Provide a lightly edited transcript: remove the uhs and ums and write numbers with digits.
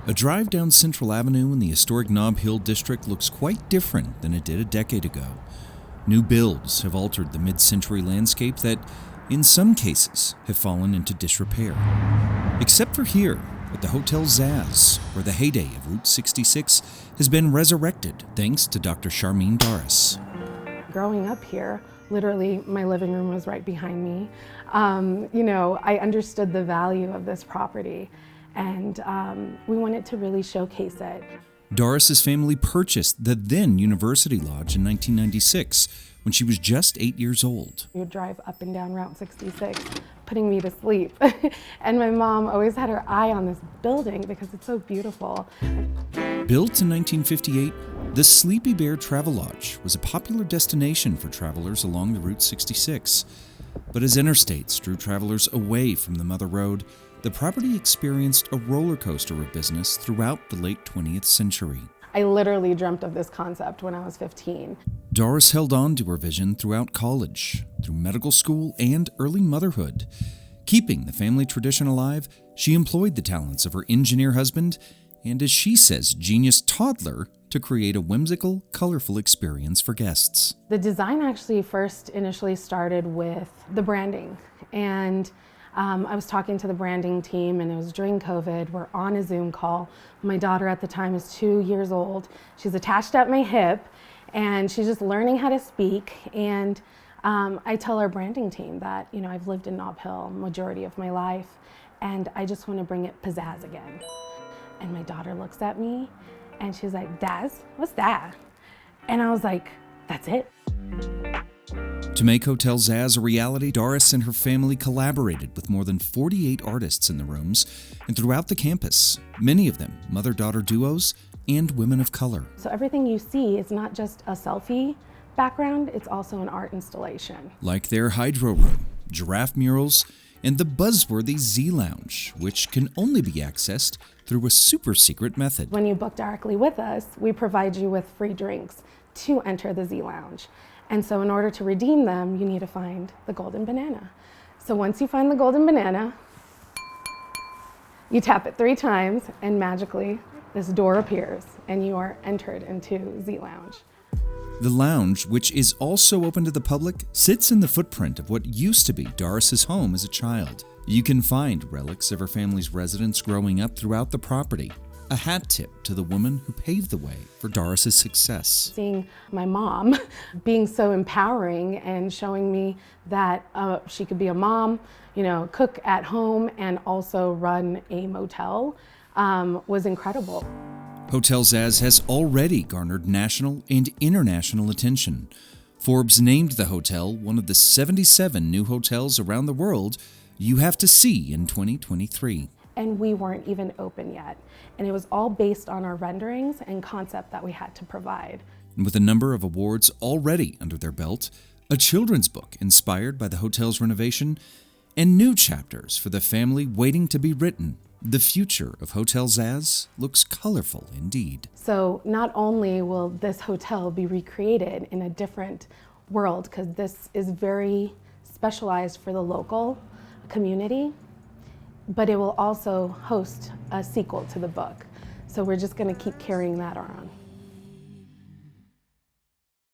A drive down Central Avenue in the historic Nob Hill district looks quite different than it did a decade ago. New builds have altered the mid-century landscape that, in some cases, have fallen into disrepair. Except for here, at the Hotel ZAZZ, where the heyday of Route 66 has been resurrected thanks to Dr. Charmine Doris. Growing up here, literally my living room was right behind me. I understood the value of this property, and we wanted to really showcase it. Doris's family purchased the then University Lodge in 1996 when she was just 8 years old. We would drive up and down Route 66, putting me to sleep. And my mom always had her eye on this building because it's so beautiful. Built in 1958, the Sleepy Bear Travel Lodge was a popular destination for travelers along the Route 66. But as interstates drew travelers away from the Mother Road, the property experienced a roller coaster of business throughout the late 20th century. I literally dreamt of this concept when I was 15. Doris held on to her vision throughout college, through medical school, and early motherhood. Keeping the family tradition alive, she employed the talents of her engineer husband and, as she says, genius toddler to create a whimsical, colorful experience for guests. The design actually first initially started with the branding. And I was talking to the branding team, and it was during COVID. We're on a Zoom call. My daughter at the time is 2 years old. She's attached at my hip, and she's just learning how to speak. And I tell our branding team that, I've lived in Nob Hill majority of my life, and I just want to bring it pizzazz again. And my daughter looks at me, and she's like, "Daz, what's that?" And I was like, "That's it." To make Hotel ZAZZ a reality, Doris and her family collaborated with more than 48 artists in the rooms and throughout the campus, many of them mother-daughter duos and women of color. So everything you see is not just a selfie background, it's also an art installation. Like their hydro room, giraffe murals, and the buzzworthy Z Lounge, which can only be accessed through a super secret method. When you book directly with us, we provide you with free drinks to enter the Z Lounge. And so in order to redeem them, you need to find the golden banana. So once you find the golden banana, you tap it 3 times, and magically this door appears and you are entered into Z Lounge. The lounge, which is also open to the public, sits in the footprint of what used to be Doris's home as a child. You can find relics of her family's residence growing up throughout the property. A hat tip to the woman who paved the way for Doris's success. Seeing my mom being so empowering and showing me that she could be a mom, cook at home and also run a motel was incredible. Hotel ZAZZ has already garnered national and international attention. Forbes named the hotel one of the 77 new hotels around the world you have to see in 2023. And we weren't even open yet. And it was all based on our renderings and concept that we had to provide. And with a number of awards already under their belt, a children's book inspired by the hotel's renovation, and new chapters for the family waiting to be written, the future of Hotel ZAZZ looks colorful indeed. So not only will this hotel be recreated in a different world, because this is very specialized for the local community, but it will also host a sequel to the book. So we're just going to keep carrying that on.